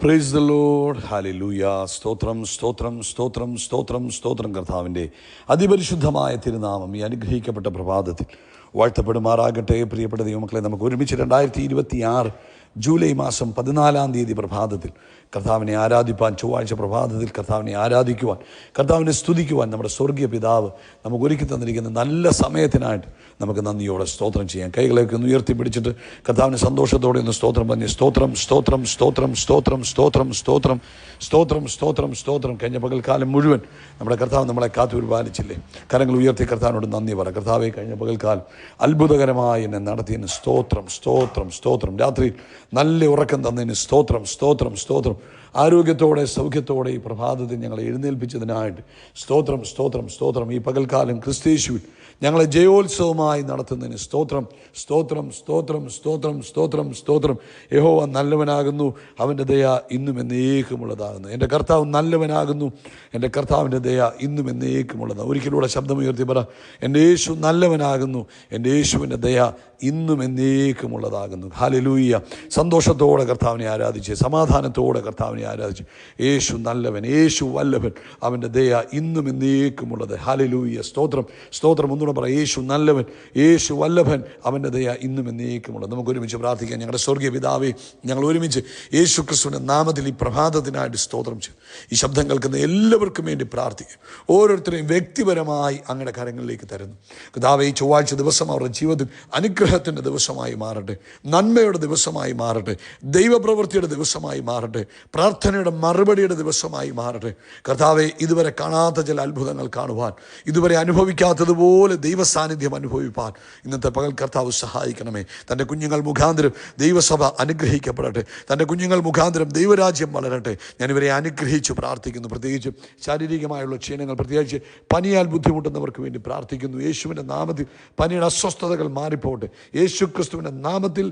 Praise the Lord. Hallelujah. സ്തോത്രം സ്തോത്രം സ്തോത്രം സ്തോത്രം സ്തോത്രം. കർത്താവിൻ്റെ അതിപരിശുദ്ധമായ തിരുനാമം ഈ അനുഗ്രഹിക്കപ്പെട്ട പ്രഭാതത്തിൽ വാഴ്ത്തപ്പെടുമാറാകട്ടെ. പ്രിയപ്പെട്ട ദൈവമക്കളെ, നമുക്ക് ഒരുമിച്ച് 2026 ജൂലൈ മാസം 14 തീയതി പ്രഭാതത്തിൽ കർത്താവിനെ ആരാധിപ്പാൻ, ചൊവ്വാഴ്ച പ്രഭാതത്തിൽ കർത്താവിനെ ആരാധിക്കുവാൻ, കർത്താവിനെ സ്തുതിക്കുവാൻ നമ്മുടെ സ്വർഗീയ പിതാവ് നമുക്ക് ഒരുക്കി തന്നിരിക്കുന്ന നല്ല സമയത്തിനായിട്ട് നമുക്ക് നന്ദിയോടെ സ്തോത്രം ചെയ്യാം. കൈകളൊക്കെ ഒന്ന് ഉയർത്തിപ്പിടിച്ചിട്ട് കർത്താവിന് സന്തോഷത്തോടെ ഒന്ന് സ്തോത്രം പറഞ്ഞ് സ്തോത്രം സ്തോത്രം സ്തോത്രം സ്തോത്രം സ്തോത്രം സ്തോത്രം സ്തോത്രം സ്തോത്രം സ്തോത്രം. കഴിഞ്ഞ പകൽക്കാലം മുഴുവൻ നമ്മുടെ കർത്താവ് നമ്മളെ കാത്തുപരിപാലിച്ചില്ലേ? കരങ്ങൾ ഉയർത്തി കർത്താവിനോട് നന്ദി പറ. കർത്താവെ, കഴിഞ്ഞ പകൽക്കാലം അത്ഭുതകരമായി എന്നെ നടത്തിയതിന് സ്തോത്രം സ്തോത്രം സ്തോത്രം. രാത്രി നല്ല ഉറക്കം തന്നതിന് സ്തോത്രം സ്തോത്രം സ്തോത്രം. ആരോഗ്യത്തോടെ സൗഖ്യത്തോടെ ഈ പ്രഭാതത്തിൽ ഞങ്ങളെ എഴുന്നേൽപ്പിച്ചതിനായിട്ട് സ്തോത്രം സ്തോത്രം സ്തോത്രം. ഈ പകൽക്കാലം ക്രിസ്തയേശുവിൽ ഞങ്ങളെ ജയോത്സവമായി നടത്തുന്നതിന് സ്തോത്രം സ്തോത്രം സ്തോത്രം സ്തോത്രം സ്തോത്രം സ്തോത്രം. യഹോവ നല്ലവനാകുന്നു, അവൻ്റെ ദയ ഇന്നും എന്നേക്കുമുള്ളതാകുന്നു. എൻ്റെ കർത്താവ് നല്ലവനാകുന്നു, എൻ്റെ കർത്താവിൻ്റെ ദയ ഇന്നും എന്നേക്കുമുള്ളതാണ്. ഒരിക്കലൂടെ ശബ്ദമുയർത്തി പറ, എൻ്റെ യേശു നല്ലവനാകുന്നു, എൻ്റെ യേശുവിൻ്റെ ദയ ഇന്നും എന്നേക്കുമുള്ളതാകുന്നു. ഹല്ലേലൂയ. സന്തോഷത്തോടെ കർത്താവിനെ ആരാധിച്ച്, സമാധാനത്തോടെ കർത്താവിനെ ആരാധിച്ച്. യേശു നല്ലവൻ, യേശു വല്ലഭൻ, അവൻ്റെ ദയ ഇന്നും എന്നേക്കുമുള്ളത്. ഹല്ലേലൂയ. സ്തോത്രം സ്തോത്രം. ഒന്നുകൂടെ പറ, യേശു നല്ലവൻ, യേശു വല്ലഭൻ, അവൻ്റെ ദയ ഇന്നും എന്നേക്കുമുള്ളത്. നമുക്ക് ഒരുമിച്ച് പ്രാർത്ഥിക്കാം. ഞങ്ങളുടെ സ്വർഗീയ പിതാവേ, ഞങ്ങൾ ഒരുമിച്ച് യേശു ക്രിസ്തുവിൻ്റെ നാമത്തിൽ ഈ പ്രഭാതത്തിനായിട്ട് സ്തോത്രം ചെയ്യും. ഈ ശബ്ദം കേൾക്കുന്ന എല്ലാവർക്കും വേണ്ടി പ്രാർത്ഥിക്കും. ഓരോരുത്തരെയും വ്യക്തിപരമായി അങ്ങയുടെ കരങ്ങളിലേക്ക് തരുന്നു. കർത്താവേ, ഈ ചൊവ്വാഴ്ച ദിവസം അവരുടെ ജീവിതത്തിൽ അനുഗ്രഹത്തിൻ്റെ ദിവസമായി മാറട്ടെ, നന്മയുടെ ദിവസമായി മാറട്ടെ, ദൈവപ്രവൃത്തിയുടെ ദിവസമായി മാറട്ടെ, പ്രാർത്ഥനയുടെ മറുപടിയുടെ ദിവസമായി മാറട്ടെ. കർത്താവെ, ഇതുവരെ കാണാത്ത ചില അത്ഭുതങ്ങൾ കാണുവാൻ, ഇതുവരെ അനുഭവിക്കാത്തതുപോലെ ദൈവസാന്നിധ്യം അനുഭവിപ്പാൻ ഇന്നത്തെ പകൽ കർത്താവ് സഹായിക്കണമേ. തൻ്റെ കുഞ്ഞുങ്ങൾ മുഖാന്തരം ദൈവസഭ അനുഗ്രഹിക്കപ്പെടട്ടെ, തൻ്റെ കുഞ്ഞുങ്ങൾ മുഖാന്തരം ദൈവരാജ്യം വളരട്ടെ. ഞാനിവരെ അനുഗ്രഹിച്ച് പ്രാർത്ഥിക്കുന്നു. പ്രത്യേകിച്ച് ശാരീരികമായുള്ള ക്ഷീണങ്ങൾ, പ്രത്യേകിച്ച് പനിയാൽ ബുദ്ധിമുട്ടുന്നവർക്ക് വേണ്ടി പ്രാർത്ഥിക്കുന്നു. യേശുവിൻ്റെ നാമത്തിൽ പനിയുടെ അസ്വസ്ഥതകൾ മാറിപ്പോട്ടെ. യേശു ക്രിസ്തുവിൻ്റെ നാമത്തിൽ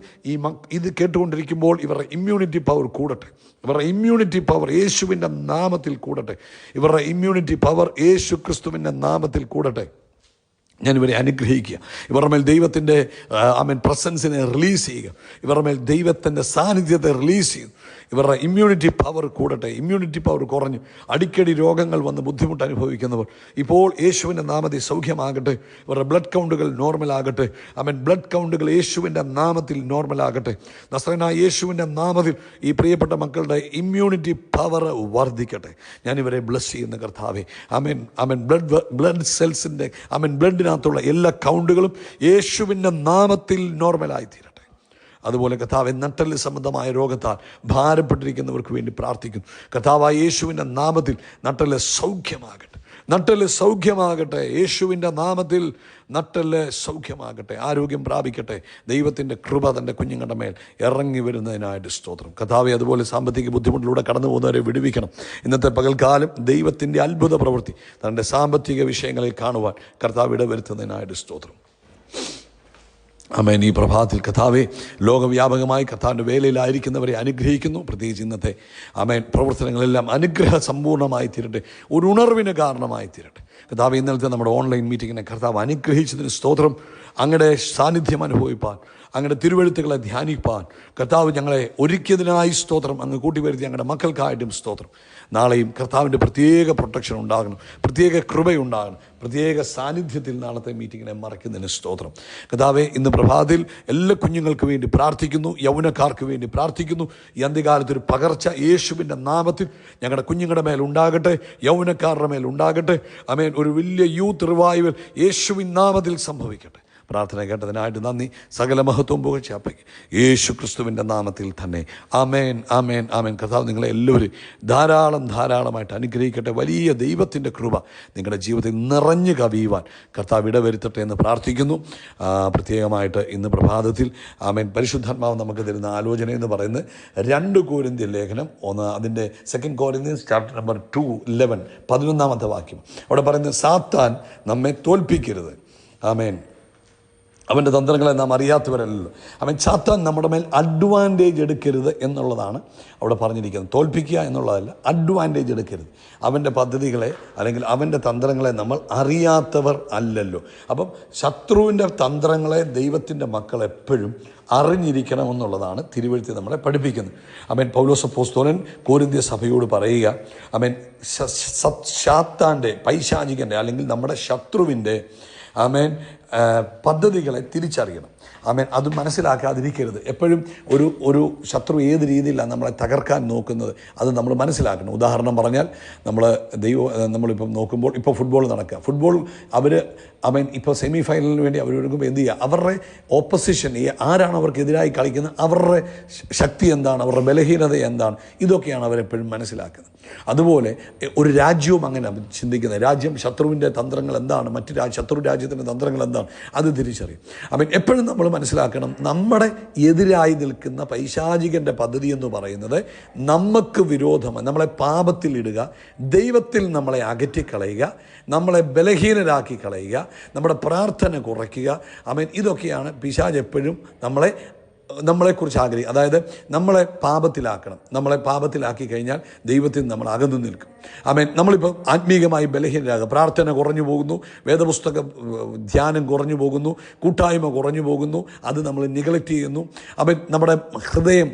ഇത് കേട്ടുകൊണ്ടിരിക്കുമ്പോൾ ഇവരുടെ ഇമ്മ്യൂണിറ്റി പവർ കൂടട്ടെ. ഇവരുടെ ഇമ്മ്യൂണിറ്റി പവർ യേശുവിൻ്റെ നാമത്തിൽ കൂടട്ടെ. ഇവരുടെ ഇമ്മ്യൂണിറ്റി പവർ യേശു ക്രിസ്തുവിൻ്റെ നാമത്തിൽ കൂടട്ടെ. ഞാനിവരെ അനുഗ്രഹിക്കുക. ഇവരുടെ മേൽ ദൈവത്തിൻ്റെ പ്രസൻസിനെ റിലീസ് ചെയ്യുക. ഇവരുടെ മേൽ ദൈവത്തിൻ്റെ സാന്നിധ്യത്തെ റിലീസ് ചെയ്യുന്നു. ഇവരുടെ ഇമ്മ്യൂണിറ്റി പവർ കൂടട്ടെ. ഇമ്മ്യൂണിറ്റി പവർ കുറഞ്ഞു അടിക്കടി രോഗങ്ങൾ വന്ന് ബുദ്ധിമുട്ട് അനുഭവിക്കുന്നവർ ഇപ്പോൾ യേശുവിൻ്റെ നാമത്തിൽ സൗഖ്യമാകട്ടെ. ഇവരുടെ ബ്ലഡ് കൗണ്ടുകൾ നോർമലാകട്ടെ. ബ്ലഡ് കൗണ്ടുകൾ യേശുവിൻ്റെ നാമത്തിൽ നോർമലാകട്ടെ. നസ്രയനായ യേശുവിൻ്റെ നാമത്തിൽ ഈ പ്രിയപ്പെട്ട മക്കളുടെ ഇമ്മ്യൂണിറ്റി പവർ വർദ്ധിക്കട്ടെ. ഞാനിവരെ ബ്ലസ് ചെയ്യുന്ന കർത്താവേ, ബ്ലഡ് സെൽസിൻ്റെ ബ്ലഡിനകത്തുള്ള എല്ലാ കൗണ്ടുകളും യേശുവിൻ്റെ നാമത്തിൽ നോർമലായി തീരട്ടെ. അതുപോലെ കർത്താവെ, നട്ടെല്ല് സംബന്ധമായ രോഗത്താൽ ഭാരപ്പെട്ടിരിക്കുന്നവർക്ക് വേണ്ടി പ്രാർത്ഥിക്കുന്നു. കർത്താവായ യേശുവിൻ്റെ നാമത്തിൽ നട്ടെല്ല് സൗഖ്യമാകട്ടെ, നട്ടെല്ല് സൗഖ്യമാകട്ടെ. യേശുവിൻ്റെ നാമത്തിൽ നട്ടെല്ല് സൗഖ്യമാകട്ടെ, ആരോഗ്യം പ്രാപിക്കട്ടെ. ദൈവത്തിൻ്റെ കൃപ തൻ്റെ കുഞ്ഞുങ്ങളുടെ മേൽ ഇറങ്ങി വരുന്നതിനായിട്ട് സ്തോത്രം. കർത്താവെ, അതുപോലെ സാമ്പത്തിക ബുദ്ധിമുട്ടിലൂടെ കടന്നു പോകുന്നവരെ വിടുവിക്കണം. ഇന്നത്തെ പകൽക്കാലം ദൈവത്തിൻ്റെ അത്ഭുത പ്രവൃത്തി തൻ്റെ സാമ്പത്തിക വിഷയങ്ങളിൽ കാണുവാൻ കർത്താവ് ഇടവരുത്തുന്നതിനായിട്ട് സ്തോത്രം. ആമേൻ. ഈ പ്രഭാതത്തിൽ കർത്താവെ, ലോകവ്യാപകമായി കർത്താവിൻ്റെ വേലയിലായിരിക്കുന്നവരെ അനുഗ്രഹിക്കുന്നു. പ്രത്യേകിച്ച് ഇന്നത്തെ പ്രവർത്തനങ്ങളെല്ലാം അനുഗ്രഹ സമ്പൂർണ്ണമായി തീരട്ടെ, ഒരു ഉണർവിന് കാരണമായി തീരട്ടെ. കർത്താവ്, ഇന്നലത്തെ നമ്മുടെ ഓൺലൈൻ മീറ്റിങ്ങിനെ കർത്താവ് അനുഗ്രഹിച്ചതിന് സ്തോത്രം. അങ്ങയുടെ സാന്നിധ്യം അനുഭവിപ്പാൻ, അങ്ങയുടെ തിരുവെഴുത്തുകളെ ധ്യാനിപ്പാൻ കർത്താവ് ഞങ്ങളെ ഒരുക്കിയതിനായി സ്തോത്രം. അങ്ങ് കൂട്ടിവരുത്തി ഞങ്ങളുടെ മക്കൾക്കായിട്ടും സ്തോത്രം. നാളെയും കർത്താവിൻ്റെ പ്രത്യേക പ്രൊട്ടക്ഷൻ ഉണ്ടാകണം, പ്രത്യേക കൃപയുണ്ടാകണം, പ്രത്യേക സാന്നിധ്യത്തിൽ നാളത്തെ മീറ്റിങ്ങിനെ മറയ്ക്കുന്നതിന് സ്തോത്രം. കർത്താവെ, ഇന്ന് പ്രഭാതത്തിൽ എല്ലാ കുഞ്ഞുങ്ങൾക്ക് വേണ്ടി പ്രാർത്ഥിക്കുന്നു, യൗവനക്കാർക്ക് വേണ്ടി പ്രാർത്ഥിക്കുന്നു. ഈ അന്ത്യകാലത്തൊരു പകർച്ച യേശുവിൻ്റെ നാമത്തിൽ ഞങ്ങളുടെ കുഞ്ഞുങ്ങളുടെ മേൽ ഉണ്ടാകട്ടെ, യൗവനക്കാരുടെ മേൽ ഉണ്ടാകട്ടെ. ആമേൻ. ഒരു വലിയ യൂത്ത് റിവൈവൽ യേശുവിൻ നാമത്തിൽ സംഭവിക്കട്ടെ. പ്രാർത്ഥന കേട്ടതിനായിട്ട് നന്ദി. സകല മഹത്വം പുകഴ്ച അപ്പയ്ക്ക് യേശു ക്രിസ്തുവിൻ്റെ നാമത്തിൽ തന്നെ. ആമേൻ ആമേൻ ആമേൻ. കർത്താവ് നിങ്ങളെ എല്ലാവരും ധാരാളമായിട്ട് അനുഗ്രഹിക്കട്ടെ. വലിയ ദൈവത്തിൻ്റെ കൃപ നിങ്ങളുടെ ജീവിതത്തിൽ നിറഞ്ഞു കവിയുവാൻ കർത്താവ് ഇടവരുത്തട്ടെ എന്ന് പ്രാർത്ഥിക്കുന്നു. പ്രത്യേകമായിട്ട് ഇന്ന് പ്രഭാതത്തിൽ ആമേൻ പരിശുദ്ധാത്മാവ് നമുക്ക് തരുന്ന ആലോചന എന്ന് പറയുന്നത് 2 കൊരിന്ത്യർ ലേഖനം 1 അതിൻ്റെ 2 Corinthians ചാപ്റ്റർ നമ്പർ 2:11 11-ാമത്തെ വാക്യം. അവിടെ പറയുന്നത്, സാത്താൻ നമ്മെ തോൽപ്പിക്കരുത്. ആമേൻ. അവൻ്റെ തന്ത്രങ്ങളെ നാം അറിയാത്തവരല്ലോ. അവൻ സാത്താൻ നമ്മുടെ മേൽ അഡ്വാൻറ്റേജ് എടുക്കരുത് എന്നുള്ളതാണ് അവിടെ പറഞ്ഞിരിക്കുന്നത്. തോൽപ്പിക്കുക എന്നുള്ളതല്ല, അഡ്വാൻറ്റേജ് എടുക്കരുത്. അവൻ്റെ പദ്ധതികളെ അല്ലെങ്കിൽ അവൻ്റെ തന്ത്രങ്ങളെ നമ്മൾ അറിയാത്തവർ അല്ലല്ലോ. അപ്പം ശത്രുവിൻ്റെ തന്ത്രങ്ങളെ ദൈവത്തിൻ്റെ മക്കൾ എപ്പോഴും അറിഞ്ഞിരിക്കണമെന്നുള്ളതാണ് തിരുവെഴുത്ത് നമ്മളെ പഠിപ്പിക്കുന്നത്. ആമേൻ. പൗലോസ് അപ്പോസ്തലൻ കൊരിന്ത്യ സഭയോട് പറയുക, ആമേൻ, സാത്താൻ്റെ, പൈശാചികൻ്റെ അല്ലെങ്കിൽ നമ്മുടെ ശത്രുവിൻ്റെ ആമേൻ പദ്ധതികളെ തിരിച്ചറിയണം. ആമേൻ. അത് മനസ്സിലാക്കാതിരിക്കരുത്. എപ്പോഴും ഒരു ശത്രു ഏത് രീതിയിലാണ് നമ്മളെ തകർക്കാൻ നോക്കുന്നത് അത് നമ്മൾ മനസ്സിലാക്കണം. ഉദാഹരണം പറഞ്ഞാൽ നമ്മളിപ്പം നോക്കുമ്പോൾ ഇപ്പോൾ ഫുട്ബോൾ നടക്കുക. ഫുട്ബോൾ ആമേൻ ഇപ്പോൾ സെമി ഫൈനലിന് വേണ്ടി അവരൊരുങ്ങുമ്പോൾ എന്ത് ചെയ്യുക, അവരുടെ ഓപ്പോസിഷൻ ആരാണ് അവർക്കെതിരായി കളിക്കുന്നത്, അവരുടെ ശക്തി എന്താണ്, അവരുടെ ബലഹീനത എന്താണ്, ഇതൊക്കെയാണ് അവരെപ്പോഴും മനസ്സിലാക്കുന്നത്. അതുപോലെ ഒരു രാജ്യവും അങ്ങനെ ചിന്തിക്കുന്നത്. രാജ്യം ശത്രുവിൻ്റെ തന്ത്രങ്ങൾ എന്താണ്, ശത്രു രാജ്യത്തിൻ്റെ തന്ത്രങ്ങൾ എന്താണ്, അത് തിരിച്ചറിയും. ആമേൻ. എപ്പോഴും നമ്മൾ മനസ്സിലാക്കണം, നമ്മുടെ എതിരായി നിൽക്കുന്ന പൈശാചികൻ്റെ പദ്ധതി എന്ന് പറയുന്നത് നമുക്ക് വിരോധമാണ്, നമ്മളെ പാപത്തിലിടുക, ദൈവത്തിൽ നമ്മളെ അകറ്റിക്കളയുക, നമ്മളെ ബലഹീനരാക്കി കളയുക, നമ്മുടെ പ്രാർത്ഥന കുറയ്ക്കുക. ആമേൻ. ഇതൊക്കെയാണ് പിശാച് എപ്പോഴും നമ്മളെക്കുറിച്ച് ആഗ്രഹിക്കുക. അതായത് നമ്മളെ പാപത്തിലാക്കണം. നമ്മളെ പാപത്തിലാക്കി കഴിഞ്ഞാൽ ദൈവത്തിൽ നമ്മൾ അകന്നു നിൽക്കും. ആമേൻ. നമ്മളിപ്പോൾ ആത്മീകമായി ബലഹീനരാകുക, പ്രാർത്ഥന കുറഞ്ഞു പോകുന്നു, വേദപുസ്തക ധ്യാനം കുറഞ്ഞു പോകുന്നു, കൂട്ടായ്മ കുറഞ്ഞു പോകുന്നു, അത് നമ്മൾ നിഗളക്റ്റ് ചെയ്യുന്നു. ആമേൻ. നമ്മുടെ ഹൃദയം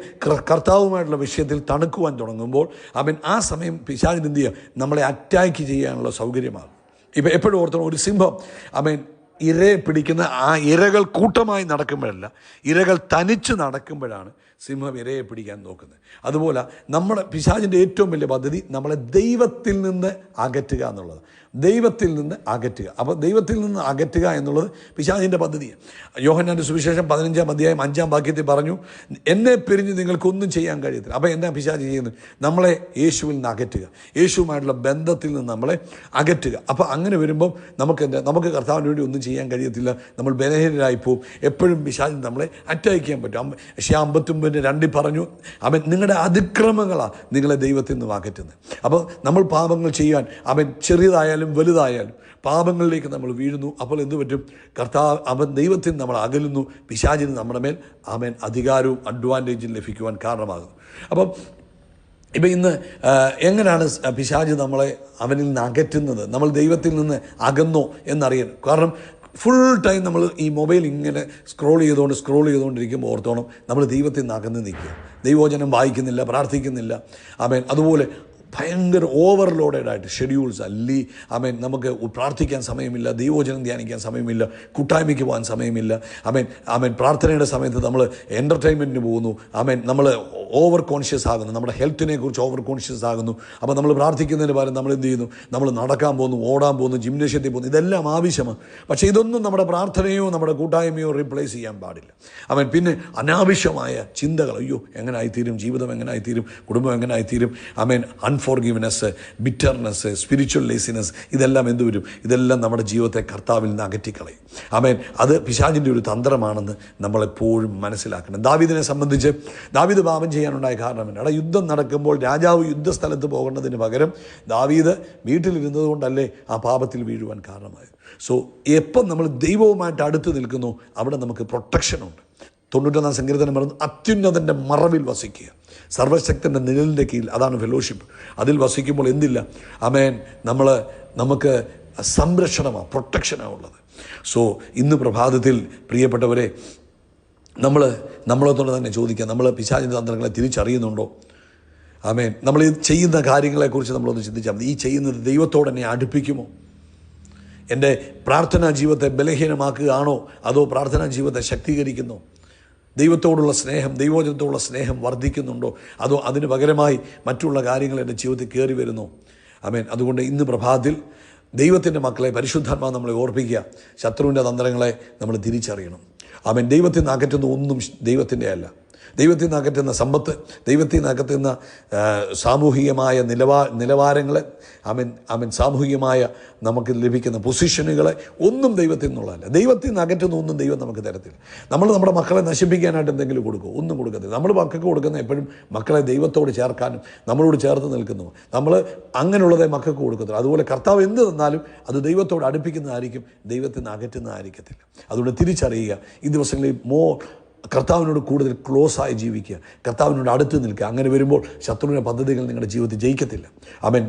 കർത്താവുമായിട്ടുള്ള വിഷയത്തിൽ തണുക്കുവാൻ തുടങ്ങുമ്പോൾ ആമേൻ ആ സമയം പിശാചിന് എന്ത് ചെയ്യുക, നമ്മളെ അറ്റാക്ക് ചെയ്യാനുള്ള സൗകര്യമാകും. ഇപ്പം എപ്പോഴും ഓർത്തണം, ഒരു സിംഹം ആമേൻ ഇരയെ പിടിക്കുന്ന ആ ഇരകൾ കൂട്ടമായി നടക്കുമ്പോഴല്ല, ഇരകൾ തനിച്ച് നടക്കുമ്പോഴാണ് സിംഹം ഇരയെ പിടിക്കാൻ നോക്കുന്നത്. അതുപോലെ നമ്മുടെ പിശാചിൻ്റെ ഏറ്റവും വലിയ പദ്ധതി നമ്മളെ ദൈവത്തിൽ നിന്ന് അകറ്റുക എന്നുള്ളത്. ദൈവത്തിൽ നിന്ന് അകറ്റുക. അപ്പോൾ ദൈവത്തിൽ നിന്ന് അകറ്റുക എന്നുള്ളത് പിശാചിൻ്റെ പദ്ധതിയാണ്. യോഹന്നാൻ്റെ സുവിശേഷം 15-ാം അധ്യായം 5-ാം വാക്യത്തിൽ പറഞ്ഞു, എന്നെ പിരിഞ്ഞ് നിങ്ങൾക്കൊന്നും ചെയ്യാൻ കഴിയത്തില്ല. അപ്പോൾ എന്താ പിശാച് ചെയ്യുന്നത്? നമ്മളെ യേശുവിൽ നിന്ന് അകറ്റുക, യേശുവുമായിട്ടുള്ള ബന്ധത്തിൽ നിന്ന് നമ്മളെ അകറ്റുക. അപ്പോൾ അങ്ങനെ വരുമ്പം നമുക്ക് കർത്താവിന് വേണ്ടി ഒന്നും ചെയ്യാൻ കഴിയത്തില്ല, നമ്മൾ ബലഹീനരായി പോവും. എപ്പോഴും പിശാചിന് നമ്മളെ അറ്റാക്ക് ചെയ്യാൻ പറ്റും. 59:2 പറഞ്ഞു, അവൻ നിങ്ങളുടെ അതിക്രമങ്ങളാണ് നിങ്ങളെ ദൈവത്തിൽ നിന്ന് അകറ്റുന്നത്. അപ്പോൾ നമ്മൾ പാപങ്ങൾ ചെയ്യാൻ ചെറിയതായാലും വലുതായാലും പാപങ്ങളിലേക്ക് നമ്മൾ വീഴുന്നു. അപ്പോൾ എന്തു പറ്റും? അവൻ ദൈവത്തിൽ നമ്മൾ അകലുന്നു. പിശാചിന് നമ്മുടെ മേൽ അധികാരവും അഡ്വാൻറ്റേജും ലഭിക്കുവാൻ കാരണമാകുന്നു. അപ്പം ഇപ്പം ഇന്ന് എങ്ങനെയാണ് പിശാച് നമ്മളെ അവനിൽ നിന്ന് അകറ്റുന്നത്? നമ്മൾ ദൈവത്തിൽ നിന്ന് അകന്നോ എന്നറിയാൻ. കാരണം ഫുൾ ടൈം നമ്മൾ ഈ മൊബൈൽ ഇങ്ങനെ സ്ക്രോൾ ചെയ്തുകൊണ്ടിരിക്കുമ്പോൾ ഓർത്തോണം, നമ്മൾ ദൈവത്തിൽ നിന്ന് അകന്ന് നിൽക്കുക. ദൈവവചനം വായിക്കുന്നില്ല, പ്രാർത്ഥിക്കുന്നില്ല. അതുപോലെ ഭയങ്കര ഓവർലോഡഡ് ഷെഡ്യൂൾസ് അല്ലി. നമുക്ക് പ്രാർത്ഥിക്കാൻ സമയമില്ല, ദൈവവചനം ധ്യാനിക്കാൻ സമയമില്ല, കൂട്ടായ്മയ്ക്ക് പോകാൻ സമയമില്ല. പ്രാർത്ഥനയുടെ സമയത്ത് നമ്മൾ എൻ്റർടൈൻമെൻറ്റിന് പോകുന്നു. നമ്മൾ ഓവർ കോൺഷ്യസ് ആകുന്നു, നമ്മുടെ ഹെൽത്തിനെ കുറിച്ച് ഓവർ കോൺഷ്യസ് ആകുന്നു. അപ്പോൾ നമ്മൾ പ്രാർത്ഥിക്കുന്നതിന് പകരം നമ്മൾ എന്ത് ചെയ്യുന്നു? നമ്മൾ നടക്കാൻ പോകുന്നു, ഓടാൻ പോകുന്നു, ജിംനേഷ്യത്തിൽ പോകുന്നു. ഇതെല്ലാം ആവശ്യമാണ്. പക്ഷേ ഇതൊന്നും നമ്മുടെ പ്രാർത്ഥനയോ നമ്മുടെ കൂട്ടായ്മയോ റീപ്ലേസ് ചെയ്യാൻ പാടില്ല. പിന്നെ അനാവശ്യമായ ചിന്തകൾ, അയ്യോ എങ്ങനായിത്തീരും ജീവിതം, എങ്ങനായിത്തീരും കുടുംബം, എങ്ങനായിത്തീരും അൺഫോർഗിവ്നെസ്, ബിറ്റർനെസ്, സ്പിരിച്വൽ ലേസിനെസ്, ഇതെല്ലാം എന്ത് വരും? ഇതെല്ലാം നമ്മുടെ ജീവിതത്തെ കർത്താവിൽ നിന്ന് അകറ്റിക്കളയും. അത് പിശാചിൻ്റെ ഒരു തന്ത്രമാണെന്ന് നമ്മളെപ്പോഴും മനസ്സിലാക്കണം. ദാവീദിനെ സംബന്ധിച്ച് ദാവീദ് പാപം ചെയ്യാനുണ്ടായ കാരണം എന്നാണ്? യുദ്ധം നടക്കുമ്പോൾ രാജാവ് യുദ്ധസ്ഥലത്ത് പോകേണ്ടതിന് പകരം ദാവീദ് വീട്ടിലിരുന്നത് കൊണ്ടല്ലേ ആ പാപത്തിൽ വീഴുവാൻ കാരണമായത്. സോ എപ്പം നമ്മൾ ദൈവവുമായിട്ട് അടുത്ത് നിൽക്കുന്നു അവിടെ നമുക്ക് പ്രൊട്ടക്ഷനുണ്ട്. 91-ാം സങ്കീർത്തനം പറയുന്നത്, അത്യുന്നതൻ്റെ മറവിൽ വസിക്കുക, സർവശക്തൻ്റെ നിഴലിൻ്റെ കീഴിൽ, അതാണ് ഫെലോഷിപ്പ്. അതിൽ വസിക്കുമ്പോൾ എന്തില്ല? നമുക്ക് സംരക്ഷണമാണ്, പ്രൊട്ടക്ഷനാണ് ഉള്ളത്. സോ ഇന്ന് പ്രഭാതത്തിൽ പ്രിയപ്പെട്ടവരെ, നമ്മളോട് തന്നെ ചോദിക്കാം, നമ്മൾ പിശാചിൻ്റെ തന്ത്രങ്ങളെ തിരിച്ചറിയുന്നുണ്ടോ? നമ്മൾ ഈ ചെയ്യുന്ന കാര്യങ്ങളെക്കുറിച്ച് നമ്മളൊന്ന് ചിന്തിച്ചാൽ മതി. ഈ ചെയ്യുന്നത് ദൈവത്തോട് എന്നെ അടുപ്പിക്കുമോ? എൻ്റെ പ്രാർത്ഥനാ ജീവിതത്തെ ബലഹീനമാക്കുകയാണോ, അതോ പ്രാർത്ഥനാ ജീവിതത്തെ ശക്തീകരിക്കുന്നോ? ദൈവത്തോടുള്ള സ്നേഹം, ദൈവവചനത്തോടുള്ള സ്നേഹം വർദ്ധിക്കുന്നുണ്ടോ, അതോ അതിന് പകരമായി മറ്റുള്ള കാര്യങ്ങൾ എൻ്റെ ജീവിതത്തിൽ കയറി വരുന്നോ? അതുകൊണ്ട് ഇന്ന് പ്രഭാതത്തിൽ ദൈവത്തിൻ്റെ മക്കളെ പരിശുദ്ധാത്മാവ് നമ്മളെ ഓർപ്പിക്കുക, ശത്രുവിൻ്റെ തന്ത്രങ്ങളെ നമ്മൾ തിരിച്ചറിയണം. ദൈവത്തിൽ നിന്ന് അകറ്റുന്ന ഒന്നും ദൈവത്തിൻ്റെ അല്ല. ദൈവത്തിൽ നിന്ന് അകറ്റുന്ന സമ്പത്ത്, ദൈവത്തിൽ നിന്ന് അകറ്റുന്ന സാമൂഹികമായ നിലവാരങ്ങളെ, സാമൂഹികമായ നമുക്ക് ലഭിക്കുന്ന പൊസിഷനുകളെ ഒന്നും ദൈവത്തിൽ നിന്നുള്ളതല്ല. ദൈവത്തിൽ നിന്ന് അകറ്റുന്ന ഒന്നും ദൈവം നമുക്ക് തരത്തില്ല. നമ്മൾ നമ്മുടെ മക്കളെ നശിപ്പിക്കാനായിട്ട് എന്തെങ്കിലും കൊടുക്കും, ഒന്നും കൊടുക്കത്തില്ല. നമ്മൾ മക്കൾക്ക് കൊടുക്കുന്ന എപ്പോഴും മക്കളെ ദൈവത്തോട് ചേർക്കാനും നമ്മളോട് ചേർത്ത് നിൽക്കുന്നു. നമ്മൾ അങ്ങനെയുള്ളതേ മക്കൾക്ക് കൊടുക്കത്തില്ല. അതുപോലെ കർത്താവ് എന്ത് തന്നാലും അത് ദൈവത്തോട് അടുപ്പിക്കുന്നതായിരിക്കും, ദൈവത്തിൽ നിന്ന് അകറ്റുന്നതായിരിക്കത്തില്ല. അതുകൊണ്ട് തിരിച്ചറിയുക, ഈ ദിവസങ്ങളിൽ കർത്താവിനോട് കൂടുതൽ ക്ലോസായി ജീവിക്കുക, കർത്താവിനോട് അടുത്ത് നിൽക്കുക. അങ്ങനെ വരുമ്പോൾ ശത്രുവിൻ്റെ പദ്ധതികൾ നിങ്ങളുടെ ജീവിതത്തിൽ ജയിക്കത്തില്ല.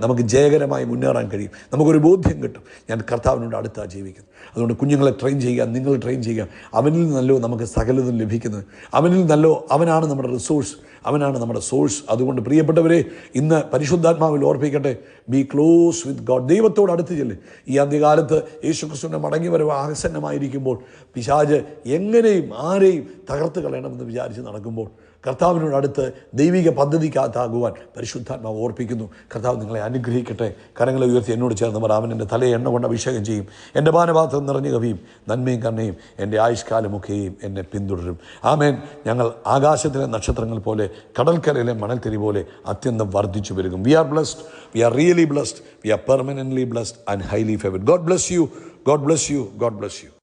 നമുക്ക് ജയകരമായി മുന്നേറാൻ കഴിയും. നമുക്കൊരു ബോധ്യം കിട്ടും, ഞാൻ കർത്താവിനോട് അടുത്താണ് ജീവിക്കുന്നത്. അതുകൊണ്ട് കുഞ്ഞുങ്ങളെ ട്രെയിൻ ചെയ്യുക, നിങ്ങൾ ട്രെയിൻ ചെയ്യുക. അവനിൽ നിന്നല്ലോ നമുക്ക് സകലതും ലഭിക്കുന്നത്. അവനിൽ നിന്നല്ലോ, അവനാണ് നമ്മുടെ റിസോഴ്സ്, അവനാണ് നമ്മുടെ സോഴ്സ്. അതുകൊണ്ട് പ്രിയപ്പെട്ടവരെ, ഇന്ന് പരിശുദ്ധാത്മാവിൽ ഓർപ്പിക്കട്ടെ, ബി ക്ലോസ് വിത്ത് ഗോഡ്. ദൈവത്തോട് അടുത്ത് ചെല്ല്. ഈ അന്ത്യകാലത്ത് യേശുക്രിസ്തുവിൻ്റെ മടങ്ങി വരവ് ആസന്നമായിരിക്കുമ്പോൾ പിശാച് എങ്ങനെയും ആരെയും തകർത്ത് കളയണമെന്ന് വിചാരിച്ച് നടക്കുമ്പോൾ കർത്താവിനോട് അടുത്ത് ദൈവിക പദ്ധതിക്കകത്താകുവാൻ പരിശുദ്ധാത്മാവ് ഓർപ്പിക്കുന്നു. കർത്താവ് നിങ്ങളെ അനുഗ്രഹിക്കട്ടെ. കരങ്ങളെ ഉയർത്തി എന്നോട് ചേർന്ന് അവൻ എൻ്റെ തലയെ എണ്ണ കൊണ്ട് അഭിഷേകം ചെയ്യും, എൻ്റെ പാനപാത്രം നിറഞ്ഞു കവിയും, നന്മയും കരുണയും എൻ്റെ ആയുഷ്കാലമൊക്കെയും എന്നെ പിന്തുടരും. ആമേൻ. ഞങ്ങൾ ആകാശത്തിലെ നക്ഷത്രങ്ങൾ പോലെ, കടൽക്കരയിലെ മണൽത്തിരി പോലെ അത്യന്തം വർദ്ധിച്ചു വരും. We are blessed, we are really blessed, we are permanently blessed and highly favoured. God bless you, God bless you, God bless U.